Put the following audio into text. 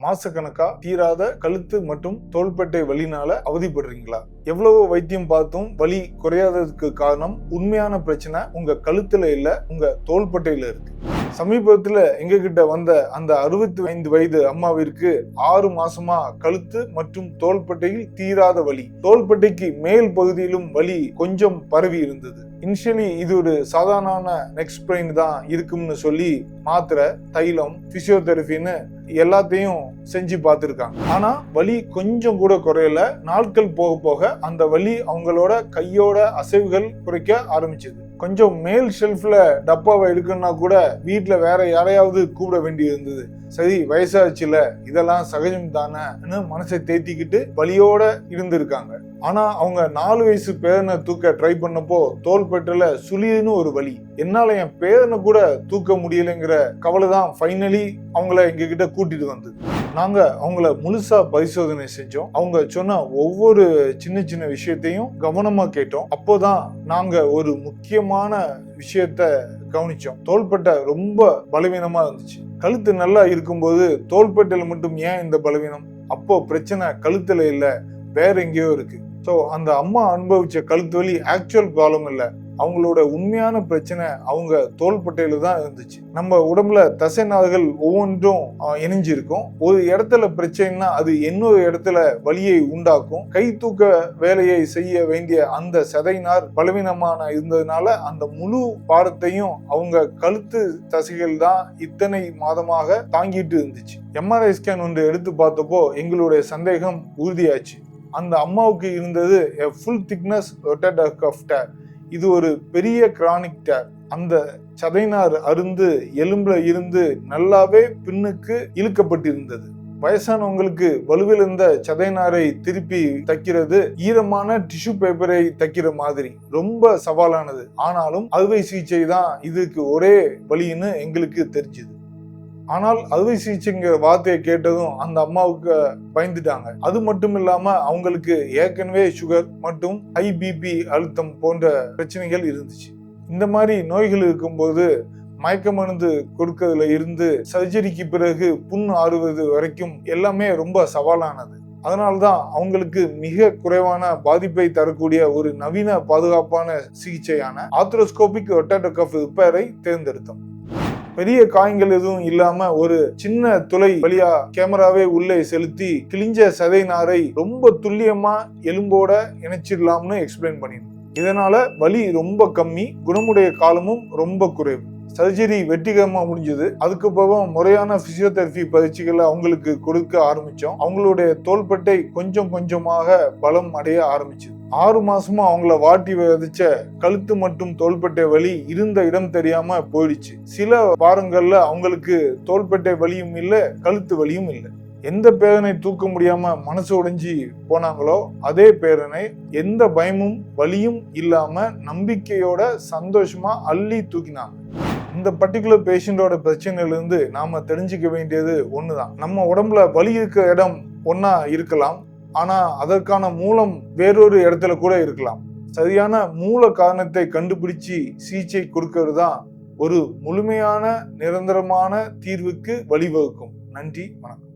மாசக்கணக்கா தீராத கழுத்து மற்றும் தோள்பட்டை வலினால அவதிப்படுறீங்களா? எவ்வளவோ வைத்தியம் பார்த்தும் வலி குறையாததுக்கு காரணம் உண்மையான பிரச்சனை உங்க கழுத்துல இல்ல, உங்க தோள்பட்டையில இருக்கு. சமீபத்துல எங்க கிட்ட வந்த அந்த 65 வயது அம்மாவிற்கு 6 மாசமா கழுத்து மற்றும் தோள்பட்டையில் தீராத வலி, தோள்பட்டைக்கு மேல் பகுதியிலும் வலி கொஞ்சம் பரவி இருந்தது. இனிஷியலி இது ஒரு சாதாரண நெக் ஸ்ப்ரெயின் தான் இருக்கும்னு சொல்லி மாத்திரை, தைலம், பிசியோதெரபின்னு எல்லாத்தையும் செஞ்சு பார்த்துருக்காங்க. ஆனா வலி கொஞ்சம் கூட குறையல. நாட்கள் போக போக அந்த வலி அவங்களோட கையோட அசைவுகள் குறைக்க ஆரம்பிச்சது. கொஞ்சம் மேல் ஷெல்ஃப்ல டப்பாவை எடுக்கணும்னா கூட வீட்டுல வேற யாரையாவது கூப்பிட வேண்டி இருந்தது. சரி, வயசாச்சுல, இதெல்லாம் சகஜம் தானேன்னு மனசை தேத்திக்கிட்டு வலியோட இருந்திருக்காங்க. ஆனா அவங்க 4 வயசு பேரனை தூக்க ட்ரை பண்ணப்போ தோள்பட்டையில சுளின்னு ஒரு வலி. என்னால என் பேரனை கூட தூக்க முடியலைங்கிற கவலை தான் ஃபைனலி அவங்கள எங்க கிட்ட கூட்டிட்டு வந்தது. நாங்க அவங்கள முழுசா பரிசோதனை செஞ்சோம். அவங்க சொன்ன ஒவ்வொரு சின்ன சின்ன விஷயத்தையும் கவனமா கேட்டோம். அப்போதான் நாங்க ஒரு முக்கியமான விஷயத்த கவனிச்சோம். தோள்பட்டை ரொம்ப பலவீனமா இருந்துச்சு. கழுத்து நல்லா இருக்கும்போது தோள்பட்டையில மட்டும் ஏன் இந்த பலவீனம்? அப்போ பிரச்சனை கழுத்துல இல்ல, வேற எங்கேயோ இருக்கு. ஸோ அந்த அம்மா அனுபவிச்ச கழுத்து வலி ஆக்சுவல் ப்ராப்ளம் இல்ல, அவங்களோட உண்மையான பிரச்சனை அவங்க தோள்பட்டையில தான் இருந்துச்சு. நம்ம உடம்புல தசை நார்கள் ஒவ்வொன்றும் இணைஞ்சிருக்கும். ஒரு இடத்துல பிரச்சனைனா அது இன்னொரு இடத்துல வலியை உண்டாக்கும். கை தூக்க வேலையை செய்ய வேண்டிய அந்த சதைநார் பலவீனமான இருந்ததுனால அந்த முழு பாரத்தையும் அவங்க கழுத்து தசைகள் தான் இத்தனை மாதமாக தாங்கிட்டு இருந்துச்சு. எம்ஆர்ஐ ஸ்கேன் ஒன்று எடுத்து பார்த்தப்போ எங்களுடைய சந்தேகம் உறுதியாச்சு. அந்த அம்மாவுக்கு இருந்தது full thickness rotator cuff tear. இது ஒரு பெரிய கிரானிக் டேர். அந்த சதைநார் அருந்து எலும்புல இருந்து நல்லாவே பின்னுக்கு இழுக்கப்பட்டிருந்தது. வயசானவங்களுக்கு வலுவிழந்த சதைநாரை திருப்பி தைக்கிறது ஈரமான டிஷ்யூ பேப்பரை தைக்கிற மாதிரி ரொம்ப சவாலானது. ஆனாலும் அறுவை சிகிச்சை தான் இதுக்கு ஒரே வழின்னு எங்களுக்கு தெரிஞ்சுது. ஆனால் அறுவை சிகிச்சைங்கிற வார்த்தையை கேட்டதும் அந்த அம்மாவுக்கு பயந்துட்டாங்க. அது மட்டும் இல்லாம அவங்களுக்கு ஏற்கனவே சுகர் மற்றும் ஹை பிபி அழுத்தம் போன்ற பிரச்சனைகள் இருந்துச்சு. இந்த மாதிரி நோய்கள் இருக்கும்போது மயக்க மருந்து கொடுக்கறதுல இருந்து சர்ஜரிக்கு பிறகு புண் ஆறுவது வரைக்கும் எல்லாமே ரொம்ப சவாலானது. அதனால்தான் அவங்களுக்கு மிக குறைவான பாதிப்பை தரக்கூடிய ஒரு நவீன பாதுகாப்பான சிகிச்சையான ஆர்த்ரோஸ்கோபிக் ரொட்டேட்டர் கஃப் ரிப்பேரை தேர்ந்தெடுத்தோம். பெரிய காயங்கள் எதுவும் இல்லாம ஒரு சின்ன துளை வழியா கேமராவே உள்ளே செலுத்தி கிழிஞ்ச சதை நாரை ரொம்ப துல்லியமா எலும்போட இணைச்சிடலாம்னு எக்ஸ்பிளைன் பண்ணிருந்தோம். இதனால வலி ரொம்ப கம்மி, குணமுடைய காலமும் ரொம்ப குறைவு. சர்ஜரி வெற்றிகரமா முடிஞ்சது. அதுக்கப்புறம் முறையான பிசியோதெரபி பயிற்சிகளை அவங்களுக்கு கொடுக்க ஆரம்பிச்சோம். அவங்களுடைய தோள்பட்டை கொஞ்சம் கொஞ்சமாக பலம் அடைய ஆரம்பிச்சது. 6 மாசமா அவங்கள வாட்டி விதைச்ச கழுத்து மற்றும் தோள்பட்டை வலி இருந்த இடம் தெரியாம போயிடுச்சு. சில வாரங்கள்ல அவங்களுக்கு தோள்பட்டை வலியும் இல்ல, கழுத்து வலியும் இல்லை. எந்த பேரனை தூக்க முடியாம மனசு உடைஞ்சி போனாங்களோ அதே பேரனை எந்த பயமும் வலியும் இல்லாம நம்பிக்கையோட சந்தோஷமா அள்ளி தூக்கினாங்க. இந்த பர்டிகுலர் பேஷண்டோட பிரச்சனையில இருந்து நாம தெரிஞ்சுக்க வேண்டியது ஒண்ணுதான். நம்ம உடம்புல வலி இருக்கிற இடம் ஒன்னா இருக்கலாம், ஆனா அதற்கான மூலம் வேறொரு இடத்துல கூட இருக்கலாம். சரியான மூல காரணத்தை கண்டுபிடிச்சு சிகிச்சை கொடுக்கிறது தான் ஒரு முழுமையான நிரந்தரமான தீர்வுக்கு வழிவகுக்கும். நன்றி, வணக்கம்.